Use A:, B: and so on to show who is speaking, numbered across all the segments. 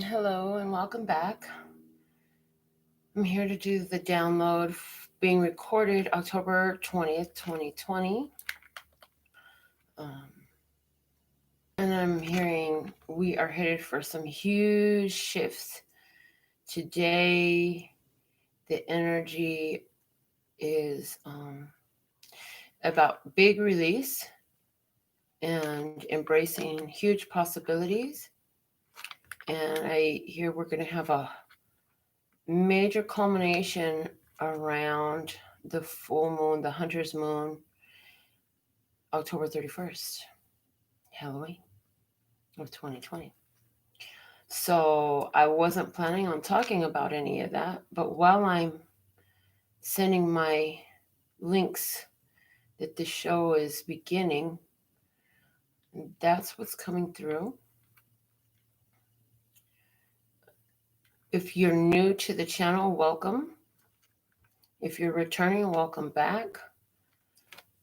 A: Hello and welcome back. I'm here to do the download being recorded October 20th, 2020. And I'm hearing we are headed for some huge shifts. Today, the energy is about big release and embracing huge possibilities. And I hear we're going to have a major culmination around the full moon, the hunter's moon, October 31st, Halloween of 2020. So I wasn't planning on talking about any of that, but while I'm sending my links that the show is beginning, that's what's coming through. If you're new to the channel, welcome. If you're returning, welcome back.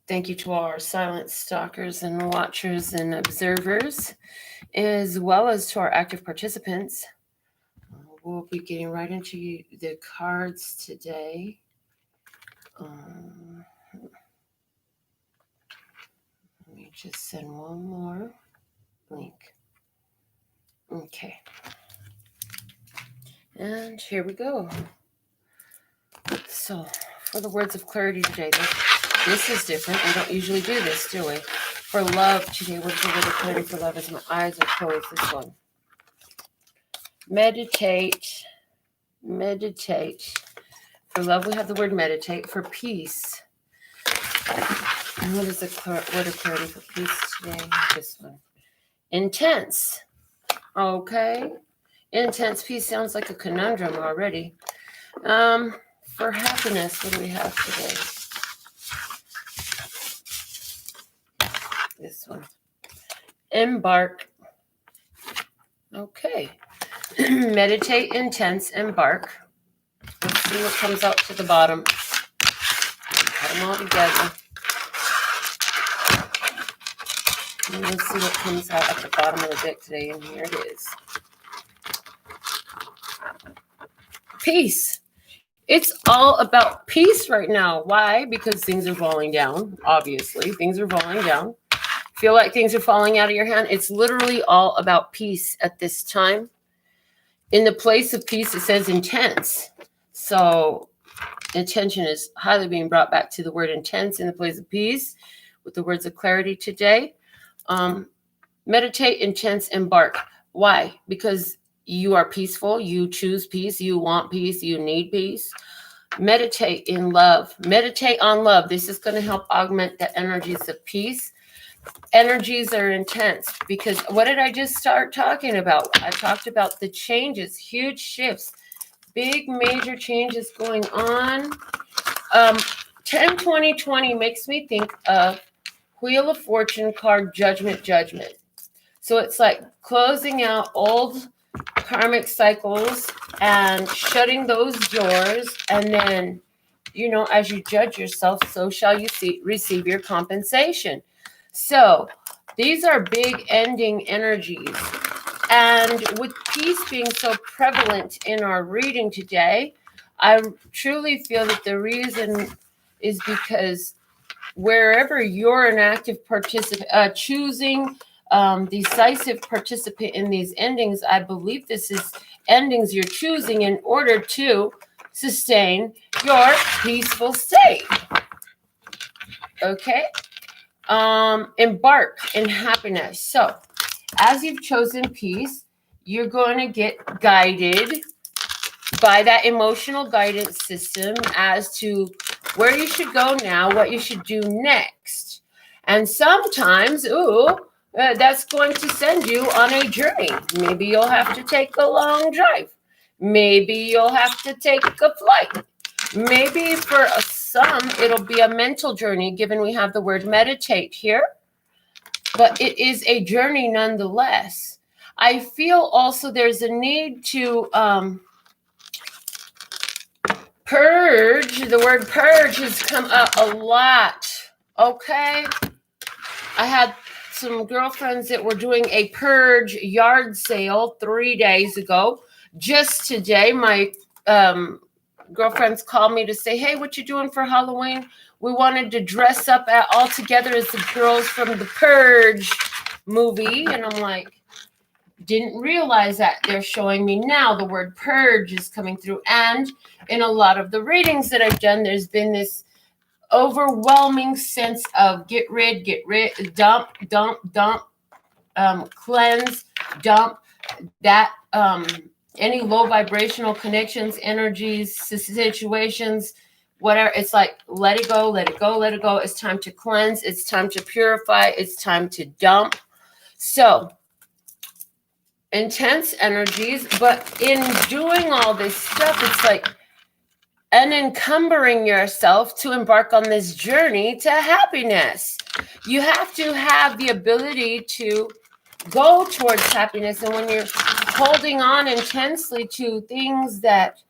A: Thank you to all our silent stalkers and watchers and observers, as well as to our active participants. We'll be getting right into the cards today. Let me just send one more link. Okay. And here we go. So, for the words of clarity today, this is different. We don't usually do this, do we? For love today, what is the word of clarity for love? As my eyes are closed, this one. Meditate. Meditate. For love, we have the word meditate. For peace. And what is the word of clarity for peace today? This one. Intense. Okay. Intense peace sounds like a conundrum already. For happiness, what do we have today? This one. Embark. Okay. Meditate, intense, embark. Let's see what comes out to the bottom. Put them all together. And let's see what comes out at the bottom of the deck today. And here it is. Peace. It's all about peace right now. Why? Because things are falling down. Obviously, things are falling down. Feel like things are falling out of your hand. It's literally all about peace at this time. In the place of peace, it says intense. So attention is highly being brought back to the word intense in the place of peace with the words of clarity today. Meditate, intense, embark. Why? Because you are peaceful. You choose peace. You want peace. You need peace. Meditate in love. Meditate on love. This is going to help augment the energies of peace. Energies are intense because what did I just start talking about? I talked about the changes, huge shifts, big major changes going on. 10-20-20 makes me think of Wheel of Fortune card, Judgment. So it's like closing out old karmic cycles and shutting those doors, and then, as you judge yourself, so shall you receive your compensation. So these are big ending energies. And with peace being so prevalent in our reading today, I truly feel that the reason is because wherever you're an active participant, choosing decisive participant in these endings, I believe this is endings you're choosing in order to sustain your peaceful state. Okay? Embark in happiness. So, as you've chosen peace, you're going to get guided by that emotional guidance system as to where you should go now, what you should do next. And sometimes, that's going to send you on a journey. Maybe you'll have to take a long drive. Maybe you'll have to take a flight. Maybe for some, it'll be a mental journey, given we have the word meditate here. But it is a journey nonetheless. I feel also there's a need to purge. The word purge has come up a lot. Okay? I had some girlfriends that were doing a purge yard sale 3 days ago. Just today, my girlfriends called me to say, hey, what you doing for Halloween? We wanted to dress up all together as the girls from the Purge movie. And I'm like, didn't realize that. They're showing me now the word purge is coming through. And in a lot of the readings that I've done, there's been this overwhelming sense of get rid, dump, cleanse, dump that, any low vibrational connections, energies, situations, whatever. It's like, let it go, let it go, let it go. It's time to cleanse. It's time to purify. It's time to dump. So intense energies, but in doing all this stuff, it's like unencumbering yourself to embark on this journey to happiness. You have to have the ability to go towards happiness. And when you're holding on intensely to things that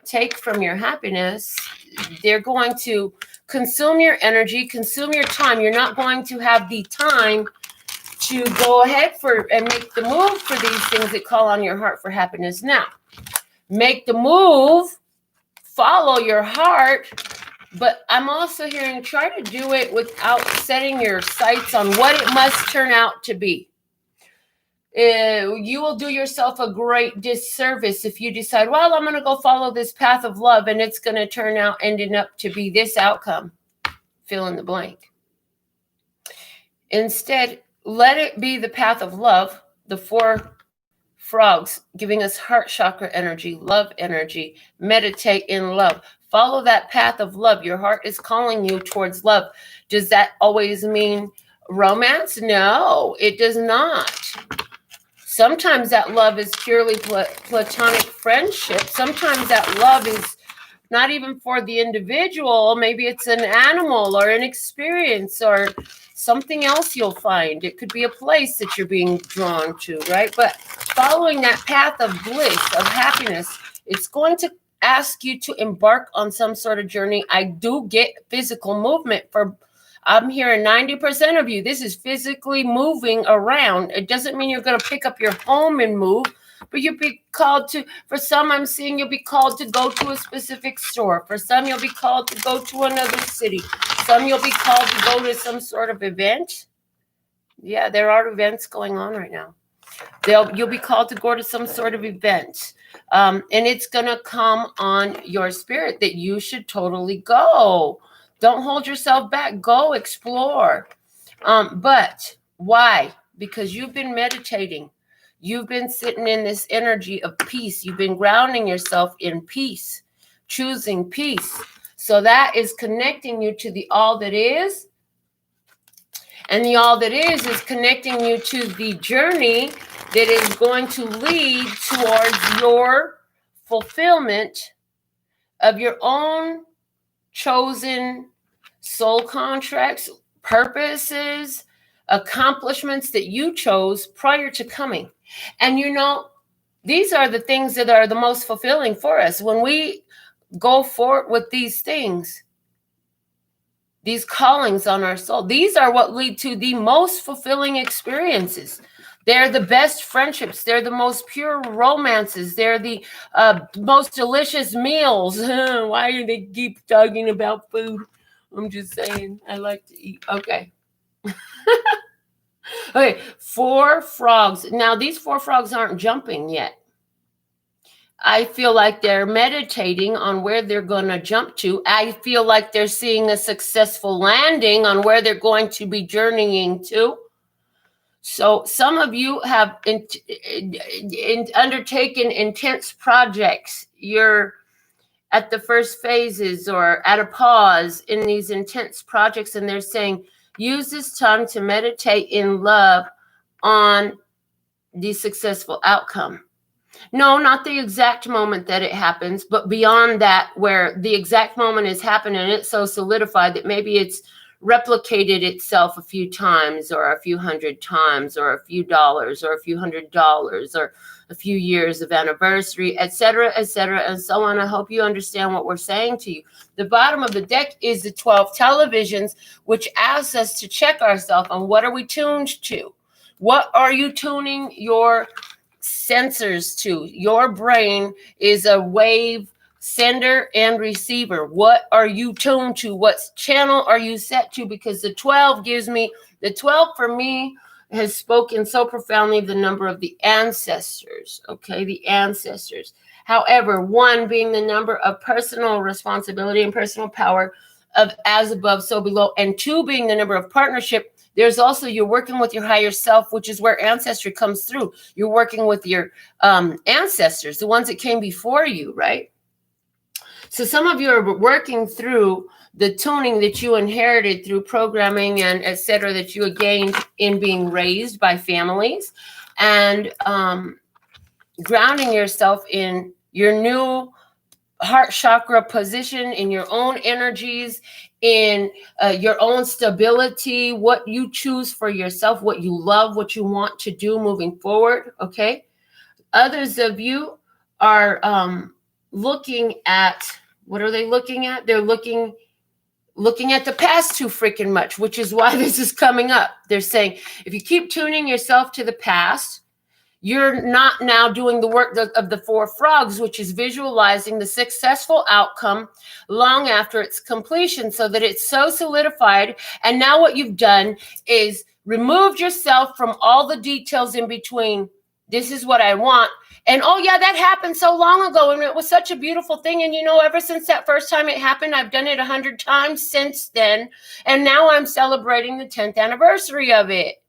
A: take from your happiness, they're going to consume your energy, consume your time. You're not going to have the time to go ahead and make the move for these things that call on your heart for happiness. Now, make the move, follow your heart, but I'm also hearing try to do it without setting your sights on what it must turn out to be. You will do yourself a great disservice if you decide, well, I'm going to go follow this path of love and it's going to turn out ending up to be this outcome. Fill in the blank. Instead, let it be the path of love, the 4 frogs giving us heart chakra energy, love energy, meditate in love. Follow that path of love. Your heart is calling you towards love. Does that always mean romance? No, it does not. Sometimes that love is purely platonic friendship. Sometimes that love is not even for the individual. Maybe it's an animal or an experience or something else you'll find. It could be a place that you're being drawn to, right? But following that path of bliss, of happiness, it's going to ask you to embark on some sort of journey. I do get physical movement I'm hearing 90% of you. This is physically moving around. It doesn't mean you're going to pick up your home and move, but you'll be called to, for some I'm seeing you'll be called to go to a specific store. For some, you'll be called to go to another city. Some you'll be called to go to some sort of event. Yeah, there are events going on right now. You'll be called to go to some sort of event. And it's going to come on your spirit that you should totally go. Don't hold yourself back. Go explore. But why? Because you've been meditating. You've been sitting in this energy of peace. You've been grounding yourself in peace, choosing peace. So that is connecting you to the all that is. And the all that is connecting you to the journey that is going to lead towards your fulfillment of your own chosen soul contracts, purposes, accomplishments that you chose prior to coming. And these are the things that are the most fulfilling for us. When we go forward with these things, these callings on our soul, these are what lead to the most fulfilling experiences. They're the best friendships. They're the most pure romances. They're the most delicious meals. Why do they keep talking about food? I'm just saying, I like to eat. Okay. Okay, 4 frogs. Now, these 4 frogs aren't jumping yet. I feel like they're meditating on where they're going to jump to. I feel like they're seeing a successful landing on where they're going to be journeying to. So some of you have undertaken intense projects. You're at the first phases or at a pause in these intense projects, and they're saying, use this time to meditate in love on the successful outcome. No, not the exact moment that it happens, but beyond that, where the exact moment is happening, it's so solidified that maybe it's replicated itself a few times or a few hundred times or a few dollars or a few $100s or a few years of anniversary, etc., etc., and so on. I hope you understand what we're saying to you. The bottom of the deck is the 12 televisions, which asks us to check ourselves on what are we tuned to? What are you tuning your sensors to? Your brain is a wave sender and receiver. What are you tuned to? What channel are you set to? Because the 12 gives me, the 12 for me has spoken so profoundly the number of the ancestors, okay, the ancestors. However, 1 being the number of personal responsibility and personal power of as above, so below, and 2 being the number of partnership. There's also, you're working with your higher self, which is where ancestry comes through. You're working with your ancestors, the ones that came before you, right? So some of you are working through the tuning that you inherited through programming and et cetera, that you gained in being raised by families, and grounding yourself in your new heart chakra position, in your own energies, in your own stability, what you choose for yourself, what you love, what you want to do moving forward, okay? Others of you are looking at, what are they looking at? They're looking at the past too freaking much, which is why this is coming up. They're saying, if you keep tuning yourself to the past, you're not now doing the work of the 4 frogs, which is visualizing the successful outcome long after its completion, so that it's so solidified. And now what you've done is removed yourself from all the details in between. This is what I want. And oh yeah, that happened so long ago, and it was such a beautiful thing. And you know, ever since that first time it happened, I've done it 100 times since then. And now I'm celebrating the 10th anniversary of it.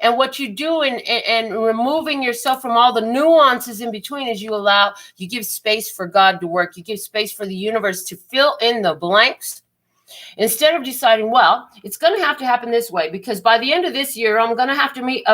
A: And what you do in removing yourself from all the nuances in between is you give space for God to work. You give space for the universe to fill in the blanks. Instead of deciding, well, it's going to happen this way, because by the end of this year, I'm going to have to meet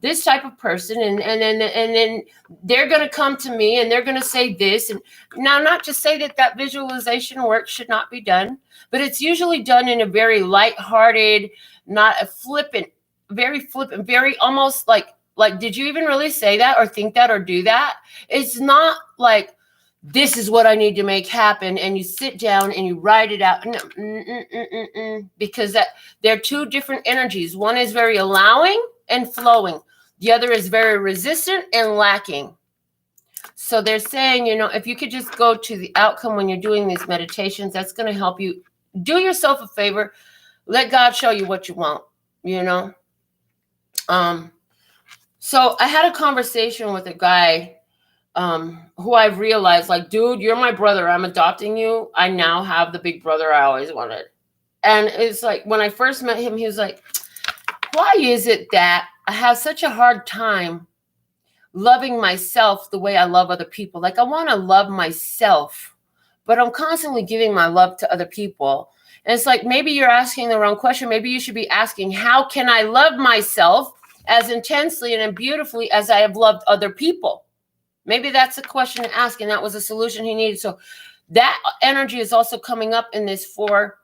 A: this type of person, and then they're going to come to me and they're going to say this. And now, not to say that visualization work should not be done, but it's usually done in a very lighthearted, not a flippant, very almost like, did you even really say that or think that or do that? It's not like, this is what I need to make happen, and you sit down and you write it out. No, because they're 2 different energies. One is very allowing and flowing. The other is very resistant and lacking. So they're saying, you know, if you could just go to the outcome when you're doing these meditations, that's going to help you. Do yourself a favor. Let God show you what you want, you know. So I had a conversation with a guy who I've realized, like, dude, you're my brother. I'm adopting you. I now have the big brother I always wanted. And it's like, when I first met him, he was like, why is it that I have such a hard time loving myself the way I love other people? Like, I want to love myself, but I'm constantly giving my love to other people. And it's like, maybe you're asking the wrong question. Maybe you should be asking, how can I love myself as intensely and beautifully as I have loved other people? Maybe that's a question to ask, and that was a solution he needed. So that energy is also coming up in this 4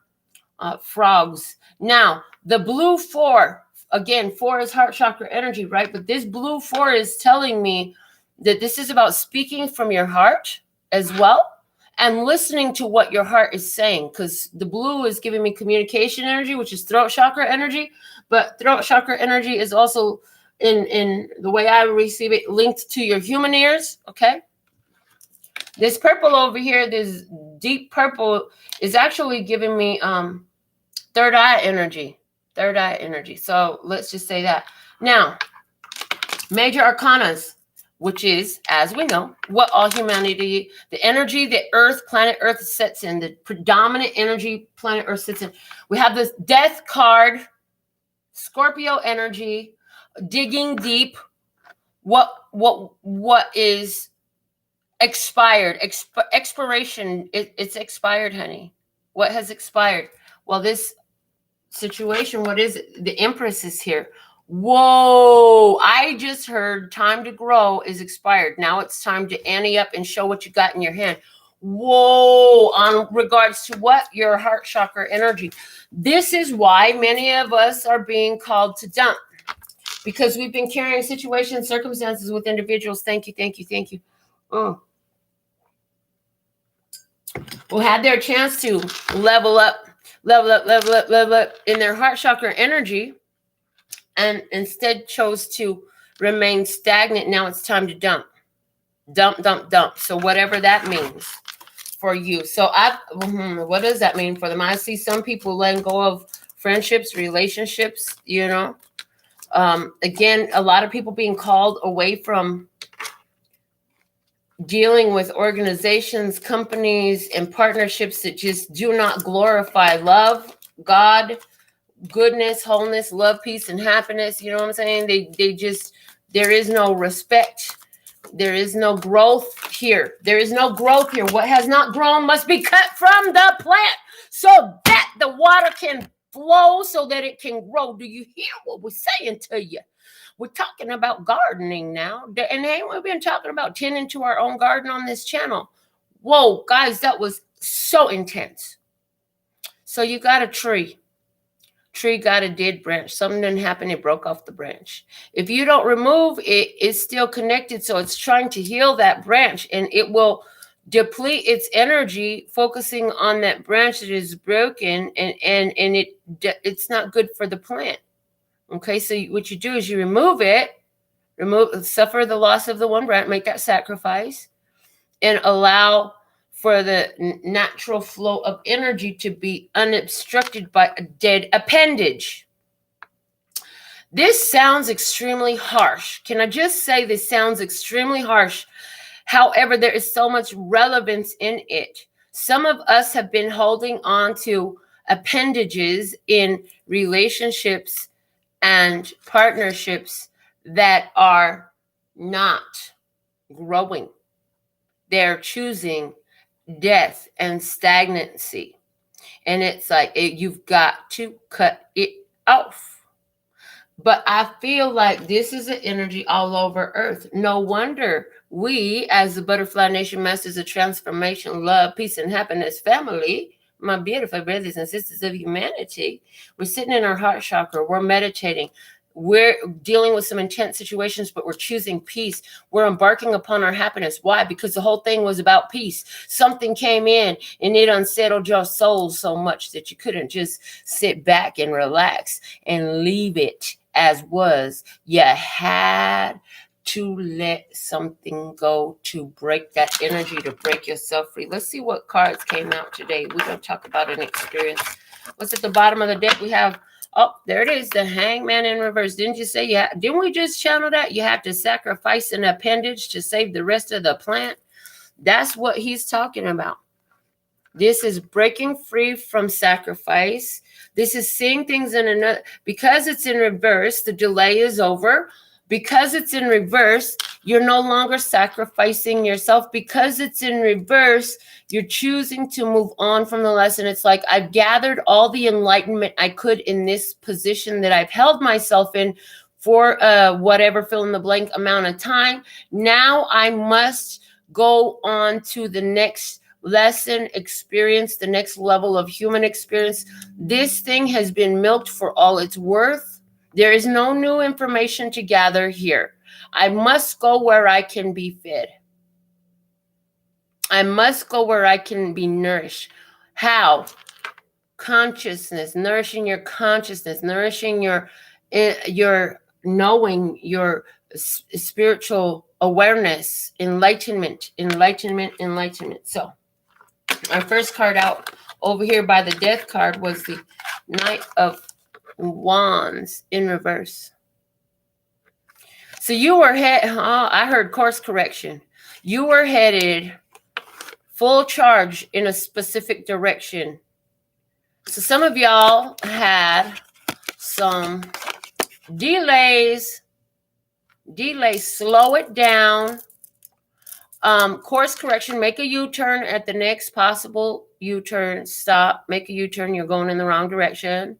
A: frogs. Now, the blue 4, again, 4 is heart chakra energy, right? But this blue 4 is telling me that this is about speaking from your heart as well, and listening to what your heart is saying, because the blue is giving me communication energy, which is throat chakra energy. But throat chakra energy is also, in the way I receive it, linked to your human ears, okay? This purple over here, this deep purple, is actually giving me third eye energy. So let's just say that. Now, major arcanas, which is, as we know, what all humanity, the energy that planet Earth sits in, the predominant energy planet Earth sits in. We have this death card, Scorpio energy, digging deep. What is expired? Expiration. It's expired, honey. What has expired? Well, this situation, what is it? The Empress is here. Whoa, I just heard time to grow is expired. Now it's time to ante up and show what you got in your hand. Whoa, on regards to what? Your heart chakra energy. This is why many of us are being called to dump, because we've been carrying situations, circumstances with individuals. Thank you, thank you, thank you. Who had their chance to level up in their heart chakra energy, and instead chose to remain stagnant. Now it's time to dump. So whatever that means for you. So what does that mean for them? I see some people letting go of friendships, relationships, you know. Again, a lot of people being called away from dealing with organizations, companies, and partnerships that just do not glorify love, God, goodness, wholeness, love, peace, and happiness. You know what I'm saying? They just, there is no respect. There is no growth here. There is no growth here. What has not grown must be cut from the plant so that the water can flow, so that it can grow. Do you hear what we're saying to you? We're talking about gardening now. And hey, we've been talking about tending to our own garden on this channel. Whoa, guys, that was so intense. So you got a tree. Tree got a dead branch. Something didn't happen. It broke off the branch. If you don't remove it, it's still connected. So it's trying to heal that branch, and it will deplete its energy focusing on that branch that is broken, and it's not good for the plant. Okay, so what you do is you remove it, suffer the loss of the one branch, make that sacrifice, and allow for the natural flow of energy to be unobstructed by a dead appendage. This sounds extremely harsh. Can I just say this sounds extremely harsh? However, there is so much relevance in it. Some of us have been holding on to appendages in relationships and partnerships that are not growing. They're choosing death and stagnancy. And it's like, you've got to cut it off. But I feel like this is an energy all over Earth. No wonder we, as the Butterfly Nation Masters of Transformation, Love, Peace, and Happiness family, my beautiful brothers and sisters of humanity, we're sitting in our heart chakra, we're meditating, we're dealing with some intense situations, but we're choosing peace. We're embarking upon our happiness. Why? Because the whole thing was about peace. Something came in and it unsettled your soul so much that you couldn't just sit back and relax and leave it as was. You had to let something go, to break that energy, to break yourself free. Let's see what cards came out today. We're going to talk about an experience. What's at the bottom of the deck? We have, oh, there it is, the Hangman in reverse. Didn't you say, didn't we just channel that? You have to sacrifice an appendage to save the rest of the plant. That's what he's talking about. This is breaking free from sacrifice. This is seeing things in another, because it's in reverse, the delay is over. Because it's in reverse, you're no longer sacrificing yourself. Because it's in reverse, you're choosing to move on from the lesson. It's like, I've gathered all the enlightenment I could in this position that I've held myself in for whatever fill in the blank amount of time. Now I must go on to the next lesson, experience, the next level of human experience. This thing has been milked for all it's worth. There is no new information to gather here. I must go where I can be fed. I must go where I can be nourished. How? Consciousness, nourishing your consciousness, nourishing your knowing, your spiritual awareness, enlightenment. So our first card out over here by the death card was the Knight of Wands in reverse. So you were I heard course correction. You were headed full charge in a specific direction. So some of y'all had some delays. Slow it down. Course correction, make a U-turn at the next possible U-turn. Stop, make a U-turn. You're going in the wrong direction.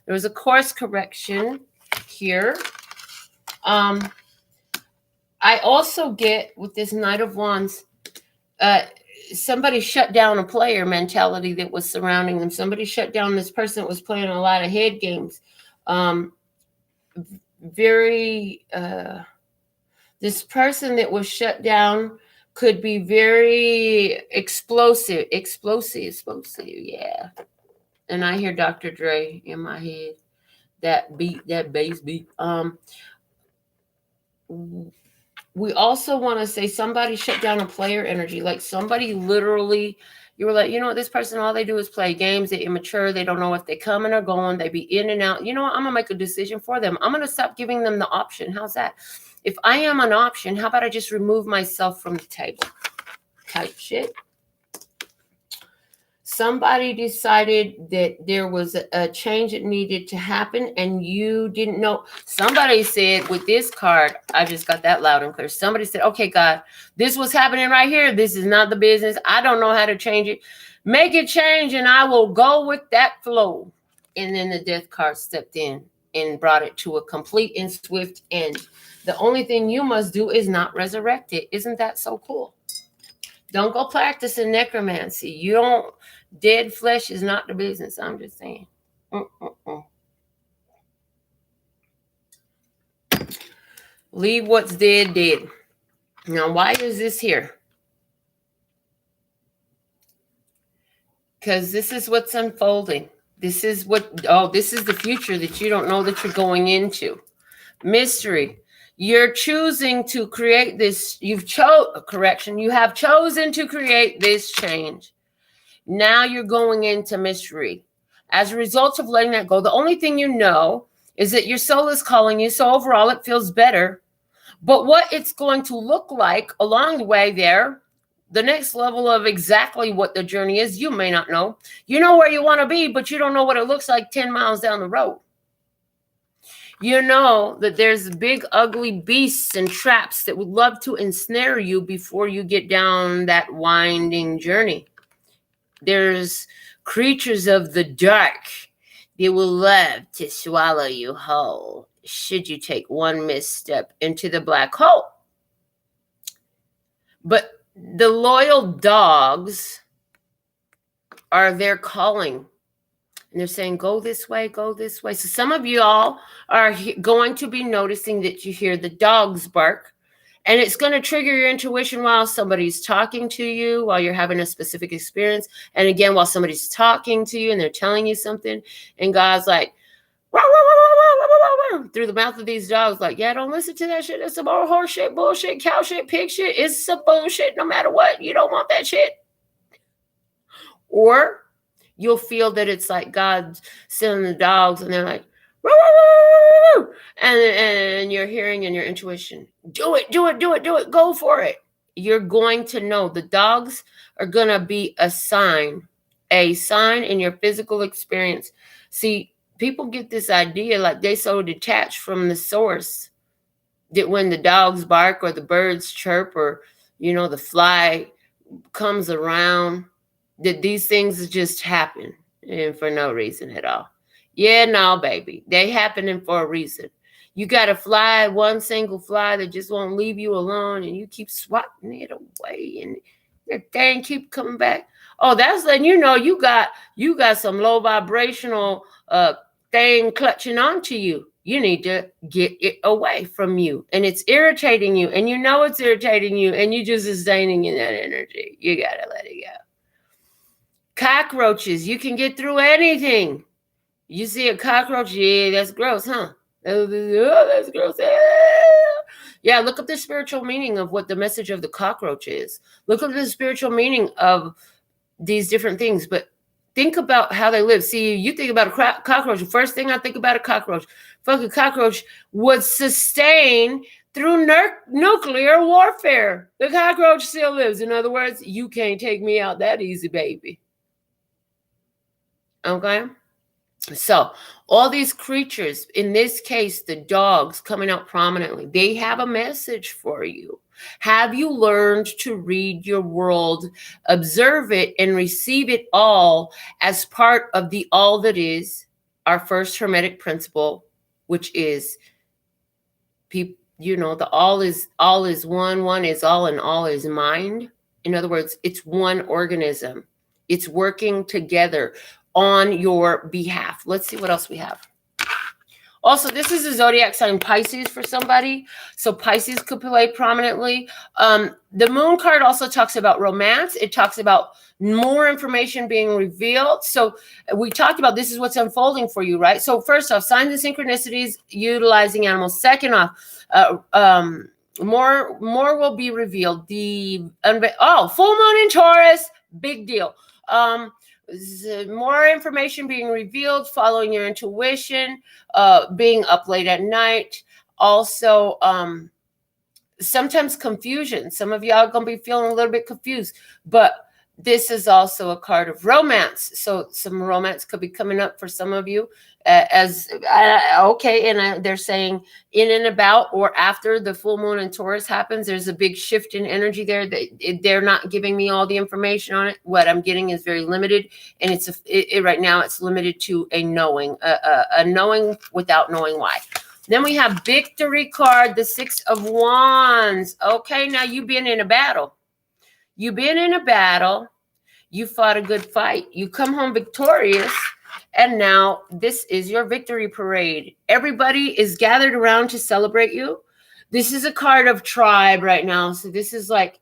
A: There was a course correction here. I also get with this Knight of Wands, somebody shut down a player mentality that was surrounding them. Somebody shut down this person that was playing a lot of head games. This person that was shut down could be very explosive, yeah. And I hear Dr. Dre in my head, that beat, that bass beat. We also want to say somebody shut down a player energy, like somebody literally, you were like, you know what, this person, all they do is play games. They're immature. They don't know if they're coming or going. They be in and out. You know what, I'm gonna make a decision for them. I'm gonna stop giving them the option. How's that? If I am an option, how about I just remove myself from the table? Type shit. Somebody decided that there was a change that needed to happen and you didn't know. Somebody said with this card, I just got that loud and clear. Somebody said, okay, God, this was happening right here. This is not the business. I don't know how to change it. Make it change and I will go with that flow. And then the death card stepped in and brought it to a complete and swift end. The only thing you must do is not resurrect it. Isn't that so cool? Don't go practicing necromancy. You don't. Dead flesh is not the business. I'm just saying. Leave what's dead, dead. Now, why is this here? Because this is what's unfolding. This is this is the future that you don't know that you're going into. Mystery. You're choosing to create this. You have chosen to create this change. Now you're going into mystery. As a result of letting that go, the only thing you know is that your soul is calling you. So overall, it feels better. But what it's going to look like along the way there, the next level of exactly what the journey is, you may not know. You know where you want to be, but you don't know what it looks like 10 miles down the road. You know that there's big, ugly beasts and traps that would love to ensnare you before you get down that winding journey. There's creatures of the dark that will love to swallow you whole should you take one misstep into the black hole. But the loyal dogs are there calling. And they're saying, go this way, go this way. So some of you all are going to be noticing that you hear the dogs bark. And it's going to trigger your intuition while somebody's talking to you, while you're having a specific experience. And again, while somebody's talking to you and they're telling you something. And God's like, wah, wah, wah, wah, wah, wah, through the mouth of these dogs, like, yeah, don't listen to that shit. It's some more horse shit, bullshit, cow shit, pig shit. It's some bullshit no matter what. You don't want that shit. Or you'll feel that it's like God sending the dogs and they're like, woo, woo, woo, woo, and you're hearing in your intuition, do it, do it, do it, do it, go for it. You're going to know the dogs are going to be a sign in your physical experience. See, people get this idea like they so detached from the source that when the dogs bark or the birds chirp or, you know, the fly comes around, that these things just happen and for no reason at all. Yeah, no, baby. They happening for a reason. You got a fly, one single fly that just won't leave you alone, and you keep swatting it away, and that thing keep coming back. Oh, that's letting you know you got some low vibrational thing clutching onto you. You need to get it away from you, and it's irritating you, and you know it's irritating you, and you just sustaining in that energy. You gotta let it go. Cockroaches, you can get through anything. You see a cockroach, yeah, that's gross, huh? Oh, that's gross. Yeah, look up the spiritual meaning of what the message of the cockroach is. Look up the spiritual meaning of these different things, but think about how they live. See, you think about a cockroach. The first thing I think about a cockroach, fucking cockroach would sustain through nuclear warfare. The cockroach still lives. In other words, you can't take me out that easy, baby. Okay? So all these creatures, in this case, the dogs coming out prominently, they have a message for you. Have you learned to read your world, observe it, and receive it all as part of the all that is, our first Hermetic principle, which is, the all is one is all, and all is mind. In other words, it's one organism. It's working together on your behalf. Let's see what else we have. Also, this is a zodiac sign Pisces for somebody. So Pisces could play prominently. The moon card also talks about romance. It talks about more information being revealed. So we talked about this is what's unfolding for you, right? So first off, signs and synchronicities utilizing animals. Second off, more will be revealed. Full moon in Taurus, big deal. More information being revealed, following your intuition, being up late at night. Also, sometimes confusion. Some of y'all gonna be feeling a little bit confused, but this is also a card of romance. So some romance could be coming up for some of you. They're saying in and about or after the full moon in Taurus happens, there's a big shift in energy there. They're not giving me all the information on it. What I'm getting is very limited, and right now it's limited to a knowing, a knowing without knowing why. Then we have Victory card, the 6 of Wands. Okay, now you've been in a battle. You've been in a battle. You fought a good fight. You come home victorious. And now this is your victory parade. Everybody is gathered around to celebrate you. This is a card of tribe right now. So this is like,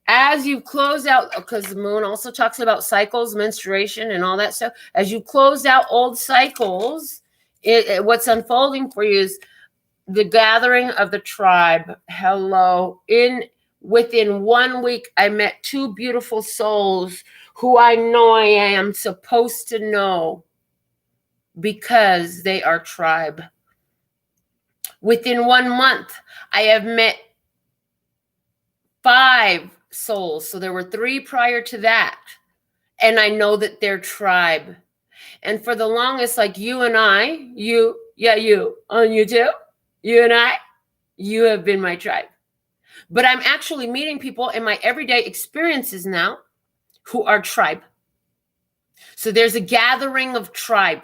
A: as you close out, because the moon also talks about cycles, menstruation, and all that stuff. As you close out old cycles, what's unfolding for you is the gathering of the tribe. Hello. Within 1 week, I met 2 beautiful souls who I know I am supposed to know because they are tribe. Within 1 month, I have met 5 souls. So there were 3 prior to that. And I know that they're tribe. And for the longest, like you and I, you too, you and I, you have been my tribe. But I'm actually meeting people in my everyday experiences now who are tribe. So there's a gathering of tribe.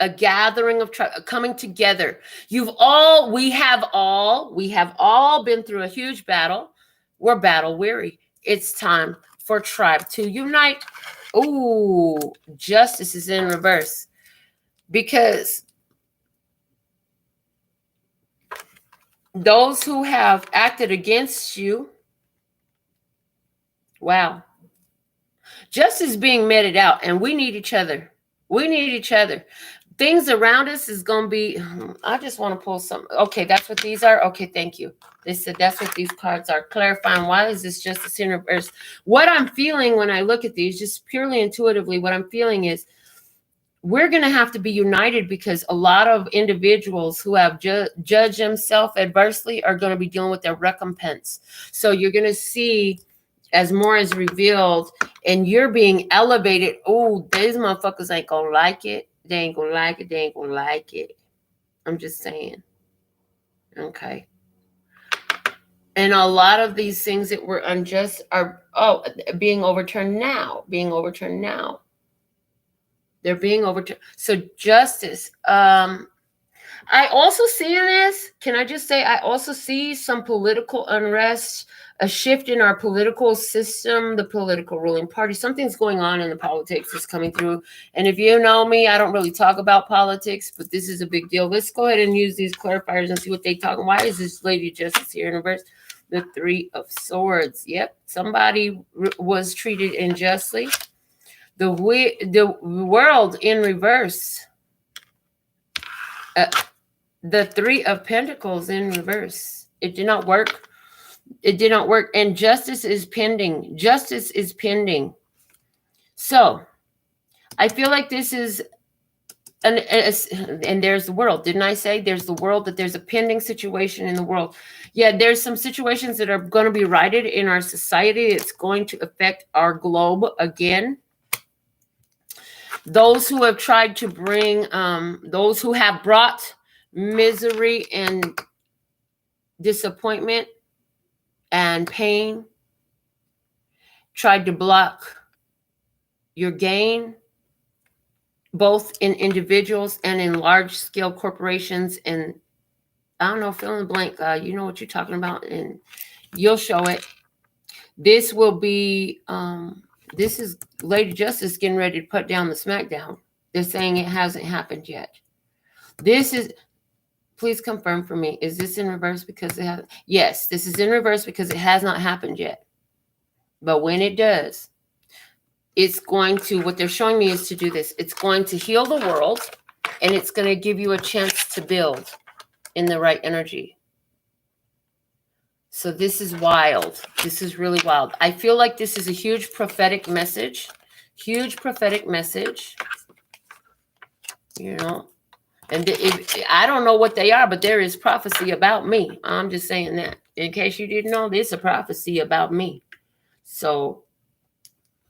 A: A gathering of tribe coming together. We have all been through a huge battle. We're battle weary. It's time for tribe to unite. Ooh, justice is in reverse because those who have acted against you, wow, justice is being meted out, and we need each other. We need each other. Things around us is going to be, I just want to pull some. Okay, that's what these are. Okay, thank you. They said that's what these cards are. Clarifying, why is this justice in reverse? What I'm feeling when I look at these, just purely intuitively, what I'm feeling is we're going to have to be united because a lot of individuals who have judged themselves adversely are going to be dealing with their recompense. So you're going to see as more is revealed and you're being elevated. Oh, these motherfuckers ain't going to like it. They ain't going to like it. They ain't going to like it. I'm just saying. Okay. And a lot of these things that were unjust are being overturned now. They're being overturned. So justice. I also see in this, can I just say, I also see some political unrest, a shift in our political system, the political ruling party. Something's going on in the politics that's coming through. And if you know me, I don't really talk about politics, but this is a big deal. Let's go ahead and use these clarifiers and see what they talk. Why is this Lady Justice here in reverse? The 3 of Swords. Yep. Somebody was treated unjustly. The world in reverse. The 3 of Pentacles in reverse. It did not work. It did not work. And justice is pending. Justice is pending. So I feel like this is, and there's the world. Didn't I say there's the world, that there's a pending situation in the world? Yeah, there's some situations that are going to be righted in our society. It's going to affect our globe again. Those who have tried to bring, those who have brought misery and disappointment and pain, tried to block your gain, both in individuals and in large-scale corporations. And I don't know, fill in the blank, you know what you're talking about, and you'll show it. This will be, this is Lady Justice getting ready to put down the smackdown. They're saying it hasn't happened yet. This is, please confirm for me, is this in reverse because it has, yes, this is in reverse because it has not happened yet. But when it does, it's going to, what they're showing me is to do this. It's going to heal the world, and it's going to give you a chance to build in the right energy. So this is wild. This is really wild. I feel like this is a huge prophetic message. Huge prophetic message. You know, and I don't know what they are, but there is prophecy about me. I'm just saying that. In case you didn't know, there's a prophecy about me. So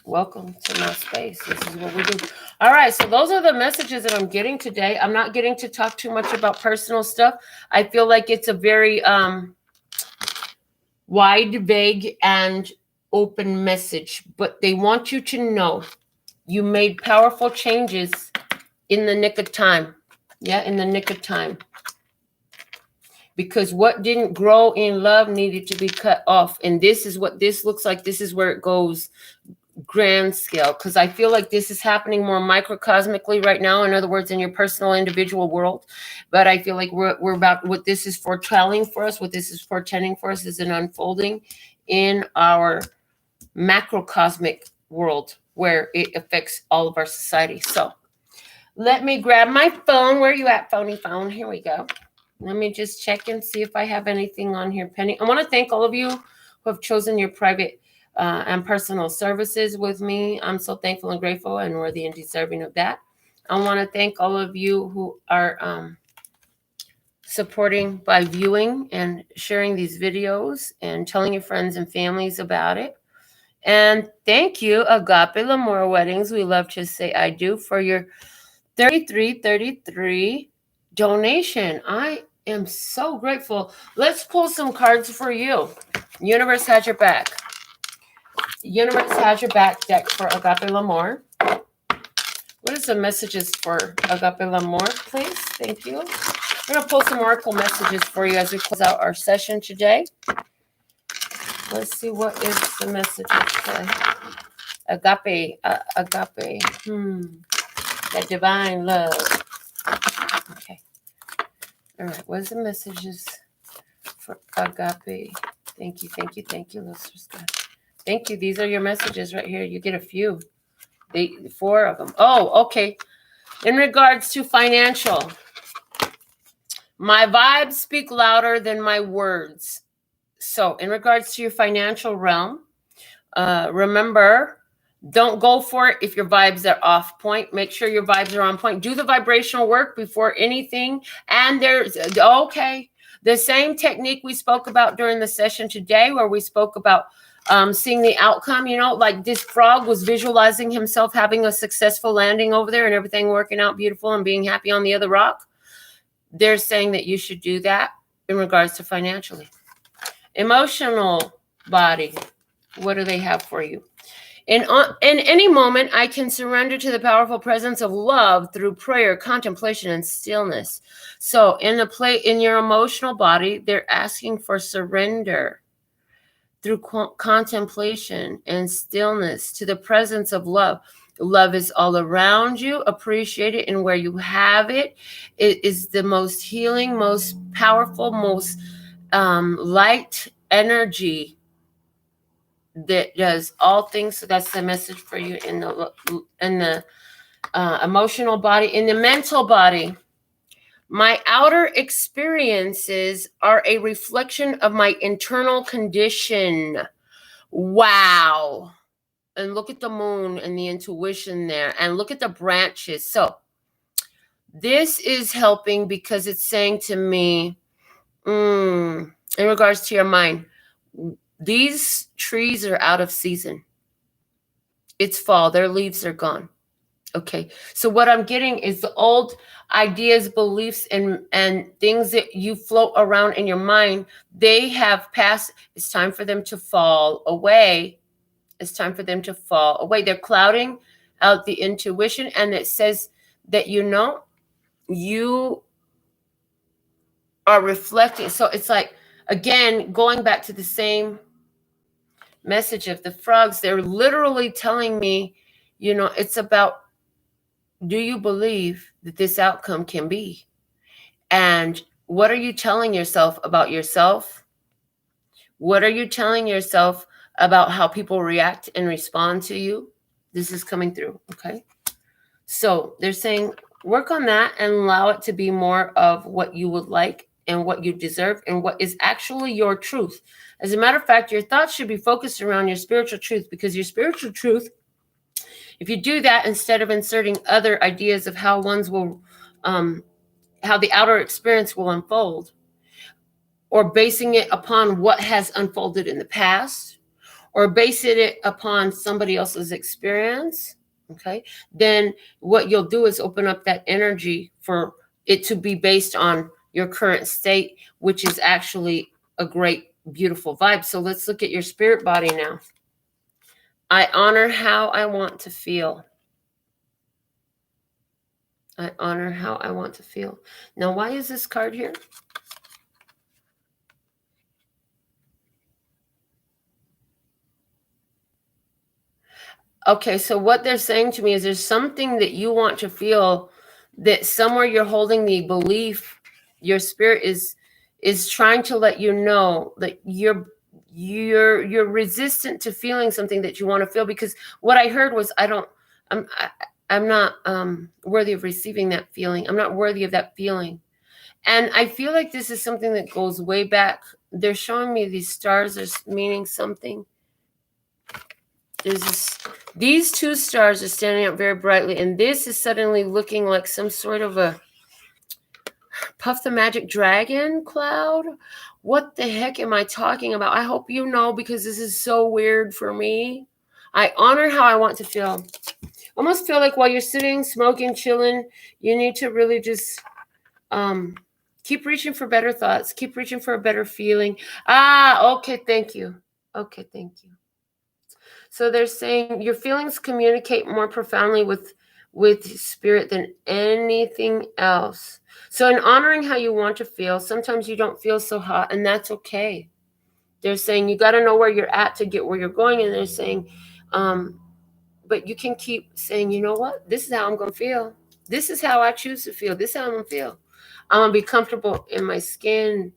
A: welcome to my space. This is what we do. All right. So those are the messages that I'm getting today. I'm not getting to talk too much about personal stuff. I feel like it's a very wide, vague, and open message. But they want you to know you made powerful changes in the nick of time. Yeah, in the nick of time. Because what didn't grow in love needed to be cut off. And this is what this looks like. This is where it goes grand scale, because I feel like this is happening more microcosmically right now. In other words, in your personal individual world. But I feel like we're about, what this is foretelling for us, what this is portending for us is an unfolding in our macrocosmic world where it affects all of our society. So let me grab my phone. Where are you at, phony phone? Here we go. Let me just check and see if I have anything on here pending. I want to thank all of you who have chosen your private and personal services with me. I'm so thankful and grateful and worthy and deserving of that. I want to thank all of you who are supporting by viewing and sharing these videos and telling your friends and families about it. And thank you, Agape L'Amour Weddings. We love to say I do for your 3333 donation. I am so grateful. Let's pull some cards for you. Universe has your back. Universe has your back deck for Agape L'Amour. What is the messages for Agape L'Amour, please? Thank you. I'm going to pull some oracle messages for you as we close out our session today. Let's see, what is the messages for Agape? Agape. That divine love. Okay. All right. What is the messages for Agape? Thank you. Thank you. Thank you. Let's just go. Thank you. These are your messages right here. You get a few. 4 of them. Oh, okay. In regards to financial, my vibes speak louder than my words. So in regards to your financial realm, remember, don't go for it if your vibes are off point. Make sure your vibes are on point. Do the vibrational work before anything. And there's, okay, the same technique we spoke about during the session today, where we spoke about seeing the outcome, you know, like this frog was visualizing himself having a successful landing over there and everything working out beautiful and being happy on the other rock. They're saying that you should do that in regards to financially. Emotional body, what do they have for you? In any moment, I can surrender to the powerful presence of love through prayer, contemplation, and stillness. So in your emotional body, they're asking for surrender through contemplation and stillness to the presence of love. Love is all around you. Appreciate it. And where you have it, it is the most healing, most powerful, most light energy that does all things. So that's the message for you in the emotional body. In the mental body, my outer experiences are a reflection of my internal condition. Wow. And look at the moon and the intuition there, and look at the branches. So this is helping because it's saying to me, in regards to your mind, these trees are out of season. It's fall. Their leaves are gone. Okay. So what I'm getting is the old ideas, beliefs, and things that you float around in your mind, they have passed. It's time for them to fall away. It's time for them to fall away. They're clouding out the intuition. And it says that, you know, you are reflecting. So it's like, again, going back to the same, message of the frogs, they're literally telling me, you know, it's about, do you believe that this outcome can be? And what are you telling yourself about yourself? What are you telling yourself about how people react and respond to you? This is coming through, okay? So they're saying, work on that and allow it to be more of what you would like and what you deserve and what is actually your truth. As a matter of fact, your thoughts should be focused around your spiritual truth, because your spiritual truth, if you do that instead of inserting other ideas of how one's will, how the outer experience will unfold, or basing it upon what has unfolded in the past, or basing it upon somebody else's experience, okay, then what you'll do is open up that energy for it to be based on your current state, which is actually a great, beautiful vibe. So let's look at your spirit body now. I honor how I want to feel. I honor how I want to feel. Now, why is this card here? Okay, so what they're saying to me is there's something that you want to feel, that somewhere you're holding the belief, your spirit is trying to let you know that you're resistant to feeling something that you want to feel, because what I heard was I'm not worthy of receiving that feeling. I'm not worthy of that feeling. And I feel like this is something that goes way back. They're showing me these stars are meaning something. These two stars are standing up very brightly, and this is suddenly looking like some sort of a Puff the Magic Dragon cloud. What the heck am I talking about? I hope you know, because this is so weird for me. I honor how I want to feel. Almost feel like while you're sitting, smoking, chilling, you need to really just keep reaching for better thoughts. Keep reaching for a better feeling. Okay, thank you. Okay, thank you. So they're saying your feelings communicate more profoundly with spirit than anything else. So in honoring how you want to feel, sometimes you don't feel so hot, and that's okay. They're saying you got to know where you're at to get where you're going, and they're saying, but you can keep saying, you know what? This is how I'm going to feel. This is how I choose to feel. This is how I'm going to feel. I'm going to be comfortable in my skin,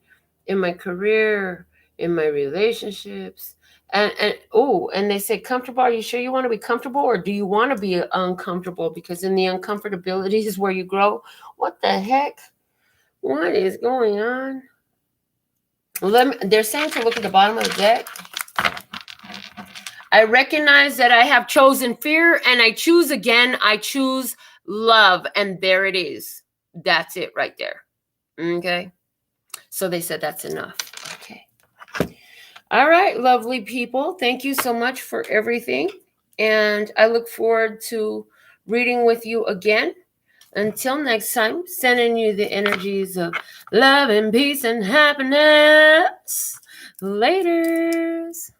A: in my career, in my relationships. And they say comfortable. Are you sure you want to be comfortable, or do you want to be uncomfortable? Because in the uncomfortability is where you grow. What the heck? What is going on? They're saying to look at the bottom of the deck. I recognize that I have chosen fear, and I choose again. I choose love, and there it is. That's it right there. Okay. So they said that's enough. Okay. All right, lovely people. Thank you so much for everything. And I look forward to reading with you again. Until next time, sending you the energies of love and peace and happiness. Laters.